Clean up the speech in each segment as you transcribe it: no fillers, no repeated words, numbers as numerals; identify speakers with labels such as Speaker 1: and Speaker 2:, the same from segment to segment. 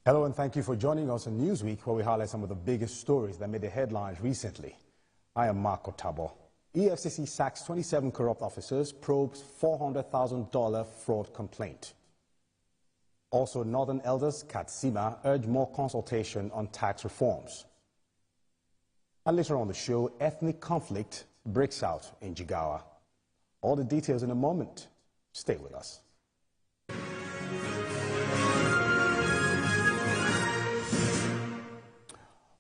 Speaker 1: Hello and thank you for joining us on Newsweek, where we highlight some of the biggest stories that made the headlines recently. I am Marco Tabo. EFCC sacks 27 corrupt officers, probes $400,000 fraud complaint. Also, Northern Elders, Katsima, urge more consultation on tax reforms. And later on the show, ethnic conflict breaks out in Jigawa. All the details in a moment. Stay with us.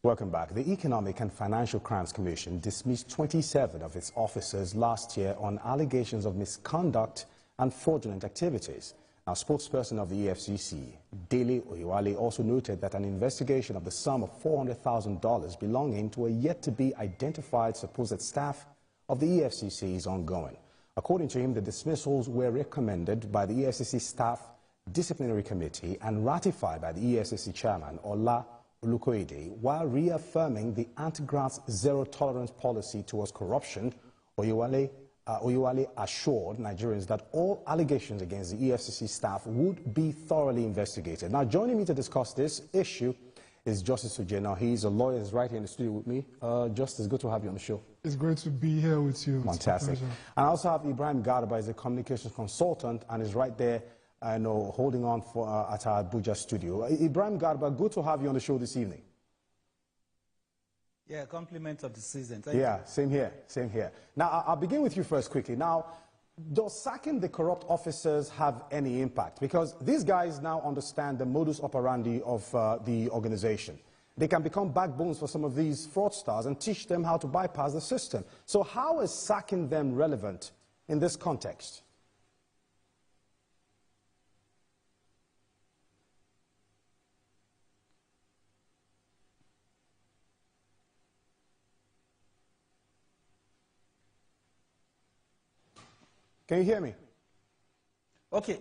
Speaker 1: Welcome back. The Economic and Financial Crimes Commission dismissed 27 of its officers last year on allegations of misconduct and fraudulent activities. Now, spokesperson of the EFCC, Dele Oyewale, also noted that an investigation of the sum of $400,000 belonging to a yet-to-be-identified supposed staff of the EFCC is ongoing. According to him, the dismissals were recommended by the EFCC Staff Disciplinary Committee and ratified by the EFCC Chairman, Ola Olukoide. While reaffirming the anti-graft zero-tolerance policy towards corruption, Oyewale assured Nigerians that all allegations against the EFCC staff would be thoroughly investigated. Now, joining me to discuss this issue is Justice Uje. Now, he's a lawyer, he's right here in the studio with me. Justice, good to have you on the show. It's great to be here with you. Fantastic. And I also have Ibrahim Garba, he's a communications consultant, and is right there holding on for, at our Abuja studio. Ibrahim Garba, good to have you on the show this evening. Yeah, compliment of the season. Thank you. Same here, same here. Now, I'll begin with you first quickly. Now, does sacking the corrupt officers have any impact? Because these guys now understand the modus operandi of the organization. They can become backbones for some of these fraudsters and teach them how to bypass the system. So how is sacking them relevant in this context? Can you hear me? Okay.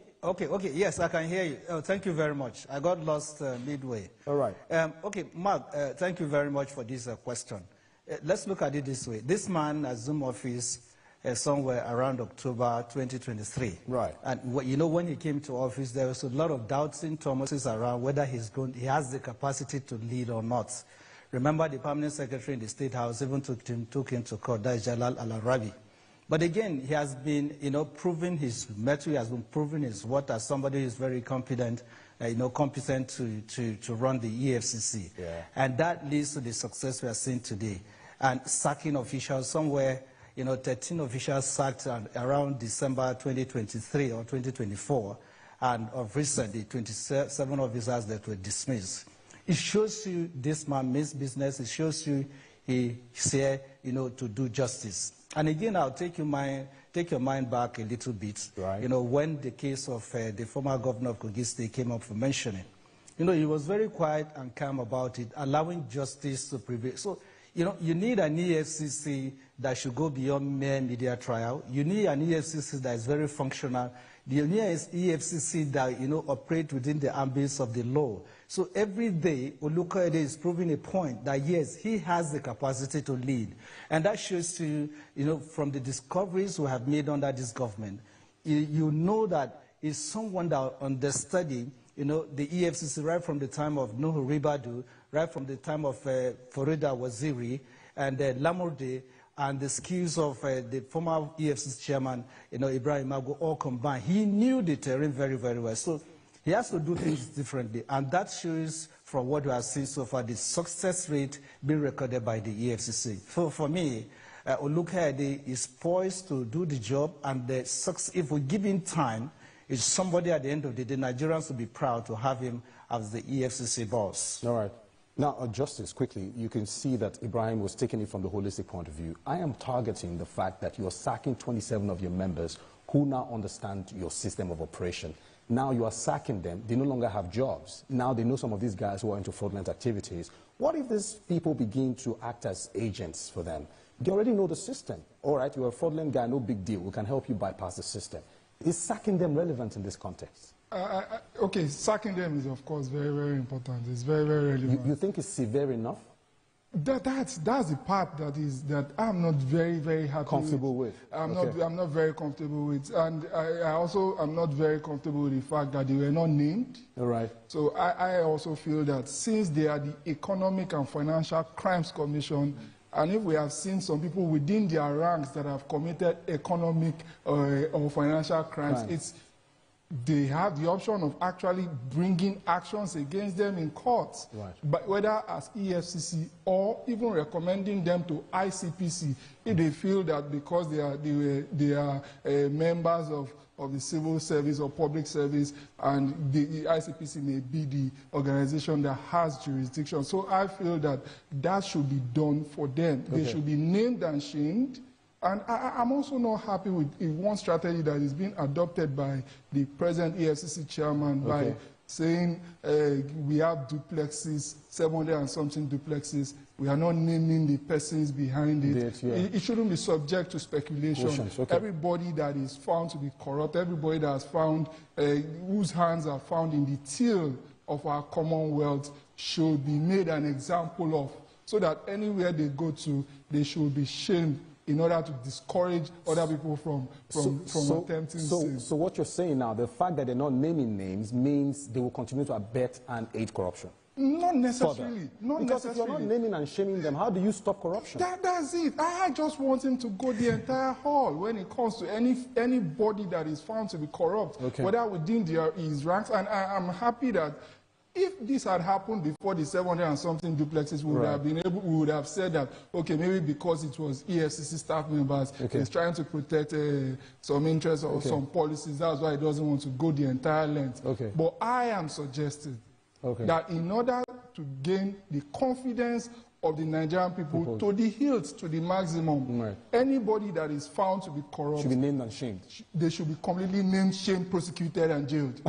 Speaker 1: Yes, I can hear you. Oh, thank you very much. I got lost midway. All right. Okay, Mark, thank you very much for this question. Let's look at it this way. This man assumed office somewhere around October 2023. Right. And when he came to office, there was a lot of doubts in Thomas's around whether he has the capacity to lead or not. Remember, the permanent secretary in the State House even took him to court, that is Jalal Al-Arabi. But again, he has been, proving his mettle, he has been proving his worth as somebody who is very competent, competent to run the EFCC. Yeah. And that leads to the success we are seeing today. And sacking officials somewhere, 13 officials sacked around December 2023 or 2024, and of recently, 27 officers that were dismissed. It shows you this man means business. It shows you he's here, to do justice. And again, I'll take your mind back a little bit. Right. When the case of the former governor of Kogi State came up for mentioning, he was very quiet and calm about it, allowing justice to prevail. So, you need an EFCC that should go beyond mere media trial. You need an EFCC that is very functional. You need an EFCC that, operate within the ambits of the law. So every day, Olukoide is proving a point that, yes, he has the capacity to lead. And that shows you, from the discoveries we have made under this government, you know that he's someone that understudied, the EFCC right from the time of Nuhu Ribadu, right from the time of Farida Waziri and Lamurde, and the skills of the former EFCC chairman, Ibrahim Mago, all combined. He knew the terrain very, very well. So he has to do things differently. And that shows, from what we have seen so far, the success rate being recorded by the EFCC. So for me, Olukoide is poised to do the job, and if we give him time, it's somebody at the end of the day, Nigerians will be proud to have him as the EFCC boss. All right. Now, Justice, quickly, you can see that Ibrahim was taking it from the holistic point of view. I am targeting the fact that you're sacking 27 of your members who now understand your system of operation. Now you are sacking them. They no longer have jobs. Now they know some of these guys who are into fraudulent activities. What if these people begin to act as agents for them? They already know the system. All right, you're a fraudulent guy, no big deal. We can help you bypass the system. Is sacking them relevant in this context? Okay, sacking them is, of course, very, very important. It's very, very relevant. You think it's severe enough?
Speaker 2: That's the part that I'm not very happy
Speaker 3: comfortable with.
Speaker 2: I'm not very comfortable with, and I also am not very comfortable with the fact that they were not named.
Speaker 3: All right.
Speaker 2: So I also feel that since they are the Economic and Financial Crimes Commission, and if we have seen some people within their ranks that have committed economic or financial crimes, they have the option of actually bringing actions against them in courts,
Speaker 3: right.
Speaker 2: But whether as EFCC or even recommending them to ICPC if they feel that because they are members of the civil service or public service, and the ICPC may be the organization that has jurisdiction. So I feel that that should be done for them. Okay. They should be named and shamed. And I'm also not happy with one strategy that is being adopted by the present EFCC chairman by saying we have duplexes, 700 and something duplexes. We are not naming the persons behind it. It shouldn't be subject to speculation. Everybody that is found to be corrupt, everybody that is found, whose hands are found in the till of our Commonwealth should be made an example of, so that anywhere they go to, they should be shamed in order to discourage other people from attempting sin.
Speaker 3: So what you're saying now, the fact that they're not naming names means they will continue to abet and aid corruption?
Speaker 2: Not necessarily.
Speaker 3: Because if you're not naming and shaming them, how do you stop corruption?
Speaker 2: That's it. I just want him to go the entire hall when it comes to anybody that is found to be corrupt, whether within his ranks. And I'm happy that if this had happened before the 700 and something duplexes, we would have said that, okay, maybe because it was EFCC staff members, he's trying to protect some interests or some policies, that's why he doesn't want to go the entire length. But I am suggesting that in order to gain the confidence of the Nigerian people to the hilt, to the maximum, anybody that is found to be corrupt
Speaker 3: should be named and shamed.
Speaker 2: They should be completely named, shamed, prosecuted, and jailed.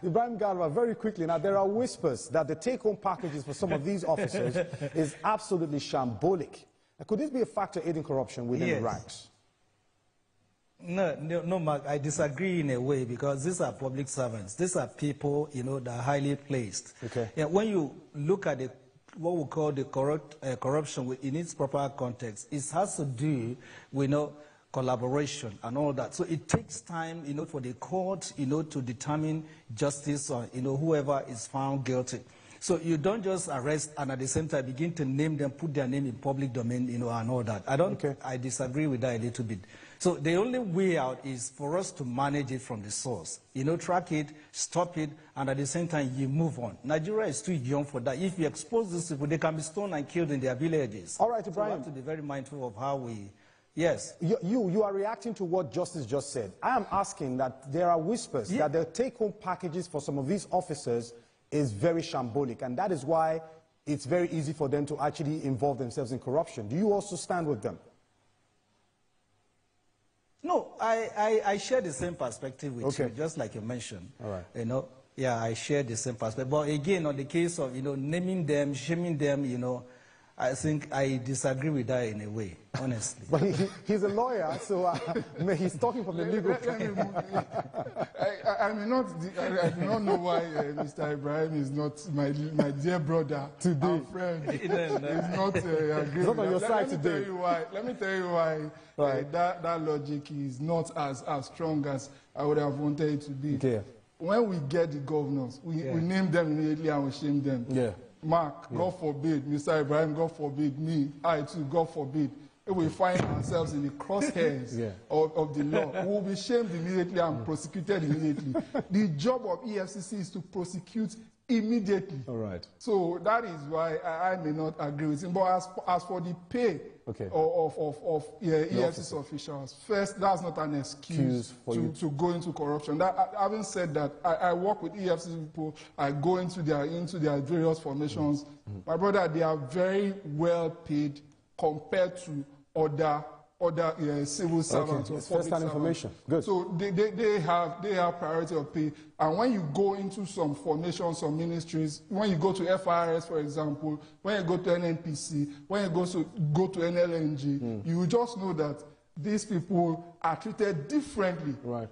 Speaker 3: Ibrahim Galwa, very quickly, now there are whispers that the take-home packages for some of these officers is absolutely shambolic. Could this be a factor aiding corruption within the ranks?
Speaker 1: No, Mark, I disagree in a way, because these are public servants. These are people, that are highly placed. When you look at what we call the corruption in its proper context, it has to do with collaboration and all that. So it takes time, for the court, to determine justice on, whoever is found guilty. So you don't just arrest and at the same time begin to name them, put their name in public domain, and all that. I disagree with that a little bit. So the only way out is for us to manage it from the source. Track it, stop it, and at the same time, you move on. Nigeria is too young for that. If you expose these people, they can be stoned and killed in their villages.
Speaker 3: All right, Ibrahim.
Speaker 1: So we have to be very mindful of how we... Yes.
Speaker 3: You are reacting to what Justice just said. I am asking that there are whispers that the take-home packages for some of these officers is very shambolic, and that is why it's very easy for them to actually involve themselves in corruption. Do you also stand with them?
Speaker 1: No, I share the same perspective with you, just like you mentioned.
Speaker 3: All right.
Speaker 1: I share the same perspective. But again, on the case of, naming them, shaming them, I think I disagree with that in a way, honestly.
Speaker 3: But he's a lawyer, so he's talking from the legal
Speaker 2: I do not know why Mr. Ibrahim is not my dear brother,
Speaker 3: today.
Speaker 2: Our friend. He's not agreeing.
Speaker 3: He's not on your side today.
Speaker 2: Let me tell you why that logic is not as strong as I would have wanted it to be. When we get the governors, we name them immediately and we shame them. Mark, God forbid, Mr. Ibrahim, God forbid, me, I too, God forbid. If we find ourselves in the crosshairs of the law, we will be shamed immediately and prosecuted immediately. The job of EFCC is to prosecute immediately.
Speaker 3: All right.
Speaker 2: So that is why I may not agree with him. But as for the pay of EFCC officials, first, that's not an excuse to go into corruption. Having said that, I work with EFCC people. I go into their various formations. My brother, they are very well paid compared to other civil servants or public
Speaker 3: first-hand information. Good.
Speaker 2: So they have priority of pay. And when you go into some formations, some ministries, when you go to FIRS, for example, when you go to NNPC, when you go to NLNG, you just know that these people are treated differently.
Speaker 3: Right.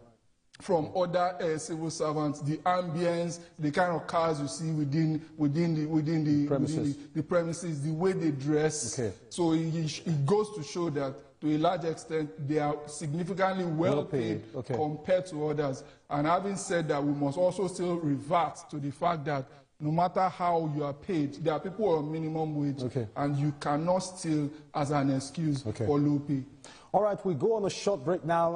Speaker 2: from other civil servants, the ambience, the kind of cars you see within the premises, the way they dress. Okay. So it goes to show that, to a large extent, they are significantly well paid compared to others. And having said that, we must also still revert to the fact that no matter how you are paid, there are people on minimum wage, and you cannot steal as an excuse for low pay.
Speaker 3: All right, we go on a short break now.